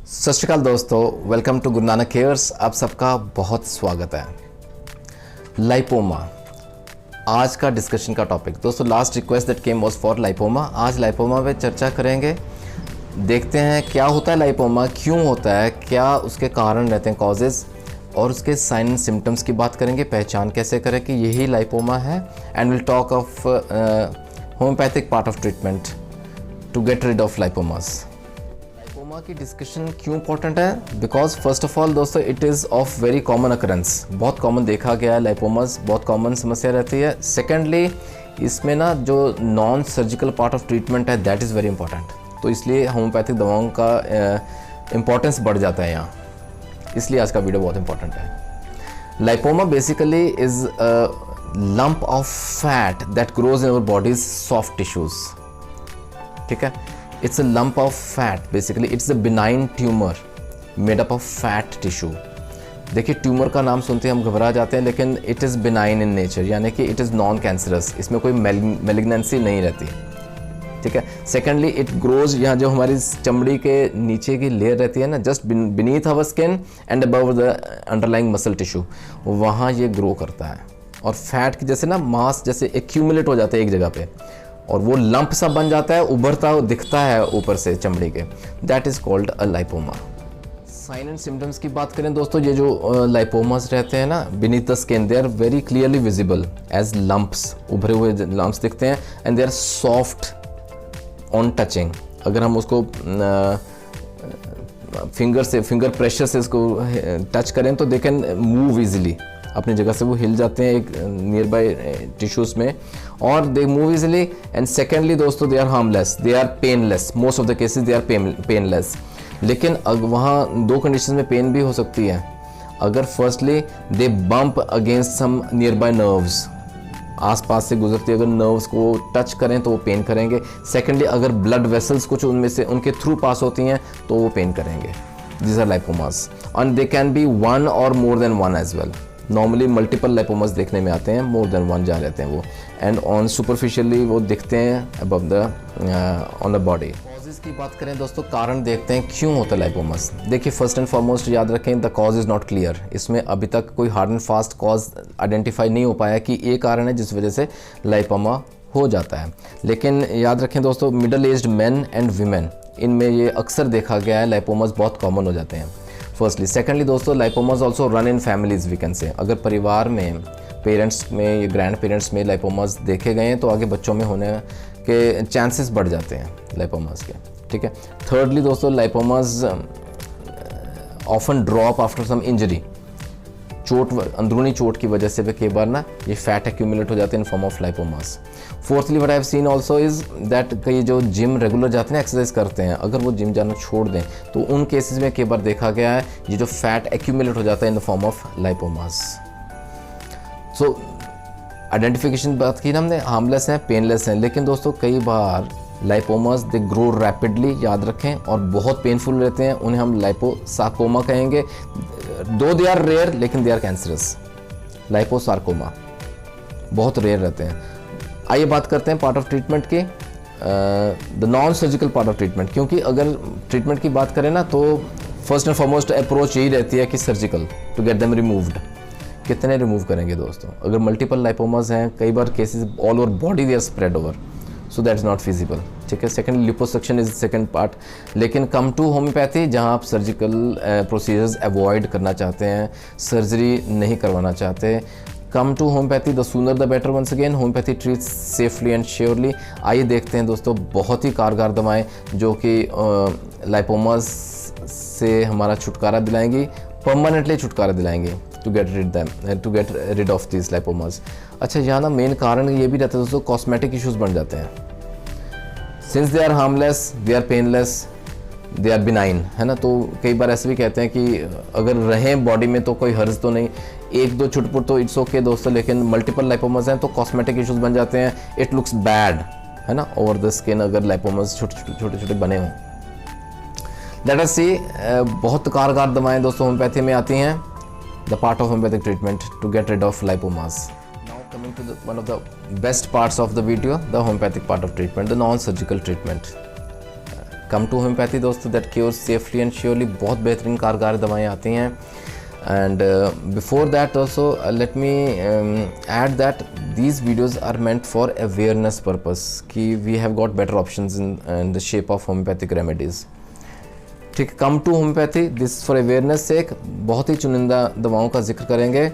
सत श्री अकाल दोस्तों, welcome to Guru Nanak cares. आप सबका बहुत स्वागत है। लाइपोमा आज का डिस्कशन का टॉपिक दोस्तों। Last request that came was for lipoma. आज लाइपोमा पे चर्चा करेंगे। देखते हैं क्या होता है लाइपोमा, क्यों होता है, क्या उसके कारण रहते हैं कॉजेज़, और उसके साइन एंड सिम्टम्स की बात करेंगे, पहचान कैसे करें कि यही लाइपोमा है। And will talk of homeopathic part of treatment to get rid of lipomas. Lipoma की डिस्कशन क्यों इंपॉर्टेंट है? बिकॉज फर्स्ट ऑफ ऑल दोस्तों it is of very common occurrence, बहुत कॉमन देखा गया है। लाइपोमास बहुत कॉमन समस्या रहती है। सेकेंडली इसमें ना जो non surgical part of treatment है दैट इज़ वेरी इंपॉर्टेंट, तो इसलिए होम्योपैथिक दवाओं का इम्पोर्टेंस बढ़ जाता है यहाँ, इसलिए आज का वीडियो बहुत इंपॉर्टेंट है। Lipoma basically is lump of fat that grows in our bodies soft tissues. ठीक है, it's a lump of fat, basically it's a benign tumour made up of fat tissue. देखिए ट्यूमर का नाम सुनते ही हम घबरा जाते हैं, लेकिन it is benign in nature, यानी कि इट इज़ नॉन कैंसरस, इसमें कोई मेलिग्नेंसी नहीं रहती। ठीक है। सेकेंडली इट ग्रोज, यहाँ जो हमारी चमड़ी के नीचे की लेयर रहती है ना, just beneath our skin and above the underlying muscle tissue, वहाँ ये ग्रो करता है। और फैट की जैसे ना मास जैसे एक्यूमुलेट हो जाता है एक जगह पे, और वो लंप सा बन जाता है, उभरता है, दिखता है ऊपर से चमड़ी के। That is called a lipoma. Sign and symptoms की बात करें दोस्तों, ये जो लाइपोमास रहते हैं ना beneath the skin, they are very clearly visible as lumps, उभरे हुए लंप्स दिखते हैं। And they are soft on touching. अगर हम उसको फिंगर प्रेशर से इसको टच करें तो दे कैन मूव इजीली, अपनी जगह से वो हिल जाते हैं एक नियर बाय टिश्यूज़ में, और they move easily. And secondly दोस्तों they are harmless, they are painless, most of the cases they are painless. लेकिन वहाँ दो कंडीशन में पेन भी हो सकती है। अगर firstly they bump against some nearby nerves, आसपास से गुजरती अगर नर्व्स को टच करें तो वो पेन करेंगे। सेकेंडली अगर ब्लड वेसल्स कुछ उनमें से उनके थ्रू पास होती हैं तो वो पेन करेंगे। These are lipomas and they can be one or more than one as well. Normally multiple lipomas देखने में आते हैं, मोर देन वन जा रहते हैं वो, एंड ऑन सुपरफिशियली वो दिखते हैं above the on the body. Causes की बात करें दोस्तों, कारण देखते हैं क्यों होता है लाइपोमास। देखिए फर्स्ट एंड फॉरमोस्ट याद रखें, the cause is not clear. इसमें अभी तक कोई hard and fast cause identify नहीं हो पाया कि ये कारण है जिस वजह से लाइपोमा हो जाता है। लेकिन याद रखें दोस्तों, middle aged man and women, इनमें ये अक्सर देखा गया है, लाइपोमास बहुत कॉमन हो जाते हैं फर्स्टली। सेकेंडली दोस्तों lipomas also run in families, we can say. अगर परिवार में पेरेंट्स में या ग्रैंड पेरेंट्स में लाइपोमास देखे गए हैं तो आगे बच्चों में होने के चांसेस बढ़ जाते हैं लाइपोमास के। ठीक है। थर्डली दोस्तों lipomas often drop after some injury, चोट, अंदरूनी चोट की वजह से भी कई बार ना ये फैट एक्यूमुलेट हो जाते हैं इन form of lipomas. Fourthly what I have seen also is that कई जो जिम रेगुलर जाते हैं, एक्सरसाइज करते हैं, अगर वो जिम जाना छोड़ दें तो उन केसेस में कई बार देखा गया है ये जो फैट एक्यूमुलेट हो जाता है इन the form of lipomas. So identification बात की ना हमने, हार्मलेस हैं, पेनलेस हैं, लेकिन दोस्तों कई बार लाइपोमास दे ग्रो रैपिडली, याद रखें, और बहुत पेनफुल रहते हैं। उन्हें हम लाइपोसार्कोमा कहेंगे। दो दे आर रेयर लेकिन दे आर कैंसरस। लाइपोसार्कोमा बहुत रेयर रहते हैं। आइए बात करते हैं पार्ट ऑफ ट्रीटमेंट की, the non surgical part of treatment. क्योंकि अगर ट्रीटमेंट की बात करें ना तो फर्स्ट एंड फॉरमोस्ट अप्रोच यही रहती है कि surgical, to get them removed. कितने रिमूव करेंगे दोस्तों? अगर मल्टीपल लाइपोमास हैं, कई बार cases all over body they are spread over, so that is not feasible. ठीक है। Second liposuction is second part. लेकिन कम टू होम्योपैथी, जहाँ आप सर्जिकल प्रोसीजर्स अवॉइड करना चाहते हैं, सर्जरी नहीं करवाना चाहते, come to homeopathy, the sooner the better. Once again homeopathy treats safely and surely. आइए देखते हैं दोस्तों बहुत ही कारगर दवाएं जो कि लाइपोमास से हमारा छुटकारा दिलाएंगी, परमानेंटली छुटकारा दिलाएंगे, to get rid of this lipomas. अच्छा, यहाँ ना मेन कारण ये भी रहता है दोस्तों, कॉस्मेटिक इश्यूज बन जाते हैं। Since they are harmless, they are painless, they are benign, है ना। तो कई बार ऐसे भी कहते हैं कि अगर रहें बॉडी में तो कोई हर्ज तो नहीं, एक दो छुटपुट तो इट्स ओके दोस्तों, लेकिन मल्टीपल लाइपोमास हैं तो कॉस्मेटिक इश्यूज बन जाते हैं। इट लुक्स बैड, है ना, ओवर द स्किन अगर लाइपोमास छोटे छोटे बने हों। लेट अस सी, बहुत कारगर दवाएं दोस्तों होम्योपैथी में आती हैं, the part of homeopathic treatment to get rid of lipomas. Now coming to one of the best parts of the video, the homeopathic part of treatment, the non-surgical treatment. Come to homeopathy दोस्तों, that cure safely and surely. बहुत बेहतरीन कारगर दवाएँ आती हैं। And before that also let me add that these videos are meant for awareness purpose कि we have got better options in the shape of homeopathic remedies। ठीक है, come to homeopathy, this for awareness से बहुत ही चुनिंदा दवाओं का जिक्र करेंगे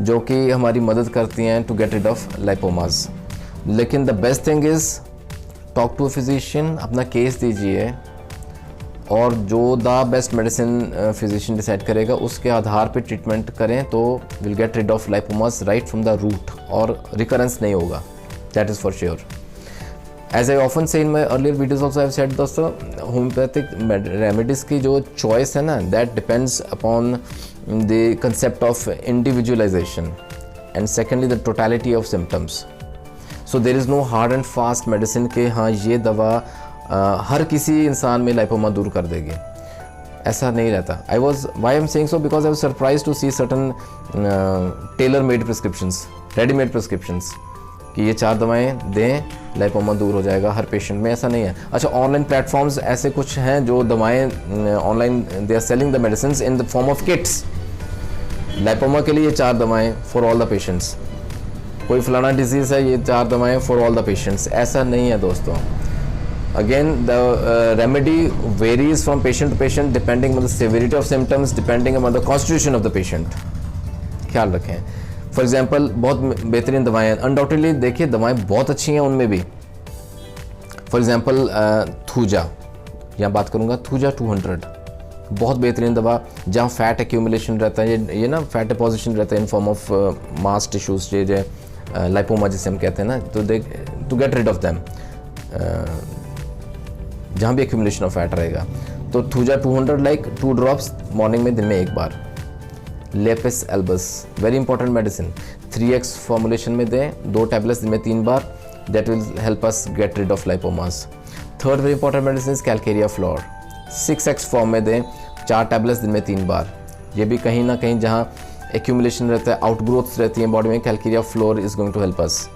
जो कि हमारी मदद करती हैं to get rid of lipomas. लेकिन the best thing is talk to physician, अपना केस दीजिए और जो the best medicine physician decide करेगा उसके आधार पे ट्रीटमेंट करें तो will get rid of lipomas right from the root और रिकरेंस नहीं होगा, that is for sure. As I often say in my earlier videos also I have said दोस्तों, होम्योपैथिक रेमेडीज़ की जो चॉइस है ना, that depends upon the concept of individualisation and secondly the totality of symptoms. So there is no hard and fast medicine के हाँ ये दवा हर किसी इंसान में लाइपोमा दूर कर देगी, ऐसा नहीं रहता। Why am saying so because I was surprise to see certain tailor made prescriptions, readymade prescriptions कि ये 4 दवाएं दें, लाइपोमा दूर हो जाएगा हर पेशेंट में, ऐसा नहीं है। अच्छा, ऑनलाइन प्लेटफॉर्म्स ऐसे कुछ हैं जो दवाएं online they are selling the medicine in the form of kits. Lipoma के लिए ये 4 दवाएं फॉर ऑल द पेशेंट्स, कोई फलाना डिजीज़ है ये 4 दवाएं फॉर ऑल द पेशेंट्स, ऐसा नहीं है दोस्तों। Again, the remedy varies from patient to patient depending on the severity of symptoms, depending on the constitution of the patient। ख्याल रखें। फॉर एग्जाम्पल बहुत बेहतरीन दवाएँ अनडाउटेडली, देखिए दवाएँ बहुत अच्छी हैं उनमें भी। फॉर एग्जाम्पल थूजा, यहाँ बात करूँगा थूजा 200, बहुत बेहतरीन दवा जहाँ फैट एक्यूमुलेशन रहता है, ये ना फैट डिपोजिशन रहता है in form of mass tissues, ये लाइपोमा जिसे हम कहते हैं ना, तो they to get rid of them जहाँ भी एक्यूमुलेशन ऑफ फैट रहेगा। तो थूजा 200 लाइक 2 ड्रॉप्स मॉर्निंग में, दिन में 1 बार। Lapis albus very important medicine, 3x formulation में दें, 2 टैबलेट्स दिन में 3 बार, that will help us get rid of lipomas. Third very important medicine calcarea fluor, 6x form में दें, 4 टैबलेट्स दिन में 3 बार। ये भी कहीं ना कहीं जहाँ एक्यूमुलेशन रहता है, आउटग्रोथ्स रहती हैं बॉडी में, calcarea fluor is going to help us.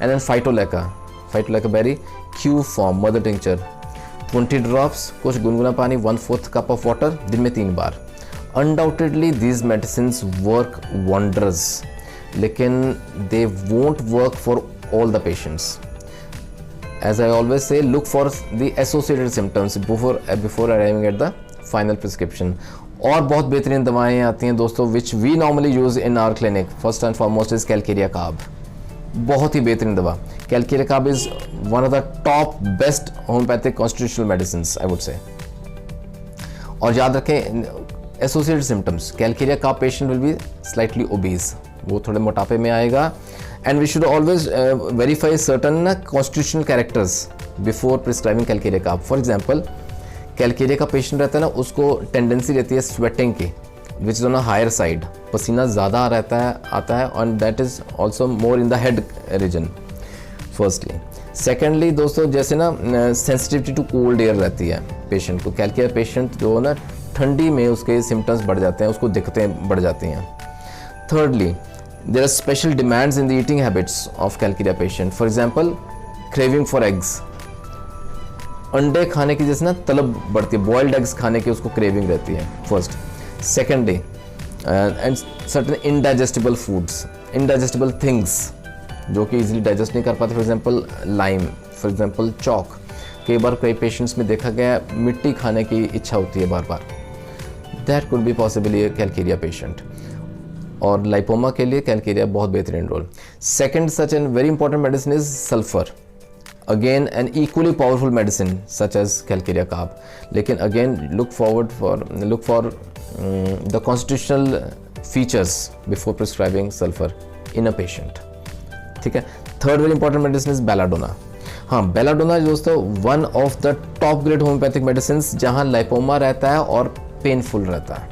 And then phytolacca berry Q form mother tincture, 20 drops, कुछ गुनगुना पानी, 1/4 कप ऑफ वाटर, दिन में 3 बार। Undoubtedly these medicines work wonders, लेकिन they won't work for all the patients. As I always say, look for the associated symptoms before arriving at the final prescription. और बहुत बेहतरीन दवाएँ आती हैं दोस्तों which we normally use in our clinic. First and foremost is calcarea carb, बहुत ही बेहतरीन दवा। Calcarea carb is one of the top best homeopathic constitutional medicines I would से। और याद रखें associated symptoms, calcarea carb patient will be slightly obese, वो थोड़े मोटापे में आएगा। And we should always verify certain constitutional characters before prescribing calcarea carb. For example calcarea का पेशेंट रहता है ना, उसको टेंडेंसी रहती है स्वेटिंग की, which is on a higher side, पसीना ज़्यादा आता है और that is also more in the head region firstly. Secondly दोस्तों, जैसे ना सेंसिटिविटी टू कोल्ड एयर रहती है पेशेंट को, कैलकेरिया पेशेंट जो ना ठंडी में उसके सिम्टम्स बढ़ जाते हैं, उसको दिक्कतें बढ़ जाती हैं। Thirdly there are special demands in the eating habits of calcarea patient. For example craving for eggs, अंडे खाने की जैसे ना तलब बढ़ती है, बॉइल्ड एग्स खाने की उसको क्रेविंग रहती है first. Secondly and certain indigestible foods, indigestible things जो कि इजीली डाइजेस्ट नहीं कर पाते, for example lime, for example chalk. कई बार कई पेशेंट्स में देखा गया मिट्टी खाने की इच्छा होती है बार बार, that could be possibly a calcarea patient. और लाइपोमा के लिए कैलकेरिया बहुत बेहतरीन role. Second such an very important medicine is sulphur, again an equally powerful medicine such as calcaria carb, लेकिन again look for the constitutional features before prescribing sulfur in a patient। ठीक है। Third very important medicine is belladonna. हाँ, belladonna दोस्तों one of the top grade homeopathic medicine जहाँ lipoma रहता है और painful रहता है,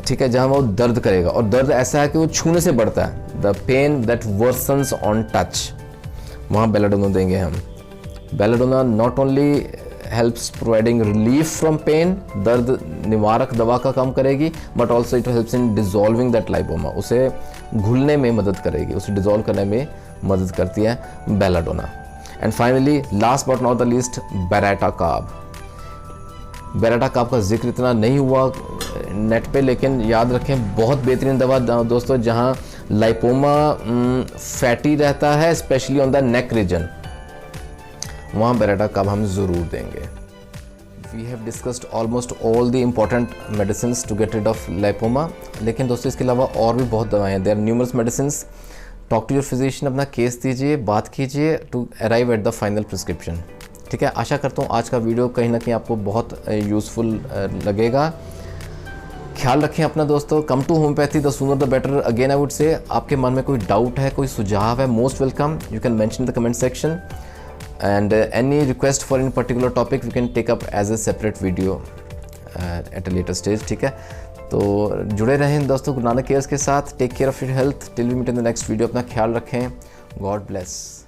ठीक है, जहाँ वो दर्द करेगा और दर्द ऐसा है कि वो छूने से बढ़ता है, the pain that worsens on touch, वहाँ बेलाडोना देंगे हम। Belladonna not only helps providing relief from pain, दर्द निवारक दवा का काम करेगी, but also it helps in dissolving that lipoma, उसे घुलने में मदद करेगी, उसे डिजॉल्व करने में मदद करती है belladonna. And finally last but not the least Beretta carb. Beretta carb का जिक्र इतना नहीं हुआ नेट पे, लेकिन याद रखें बहुत बेहतरीन दवा दोस्तों, जहां लाइपोमा फैटी रहता है specially on the neck region, वहाँ बेरेटा कार्ब हम ज़रूर देंगे। We have discussed almost all the important medicine to get rid of lipoma. लेकिन दोस्तों इसके अलावा और भी बहुत दवाएं हैं, there are numerous medicine. Talk to your physician, अपना केस दीजिए, बात कीजिए to arrive at the final prescription. ठीक है, आशा करता हूँ आज का वीडियो कहीं ना कहीं आपको बहुत यूज़फुल लगेगा। ख्याल रखें अपना दोस्तों। Come to homeopathy, the sooner the better. Again I would say, आपके मन में कोई डाउट है, कोई सुझाव है, most welcome, you can mention in the comment section. And any request for any particular topic we can take up as a separate video at a later stage। ठीक है, तो जुड़े रहें दोस्तों गुरु नानक केयर्स के साथ। Take care of your health till we meet in the next video. अपना ख्याल रखें। God bless.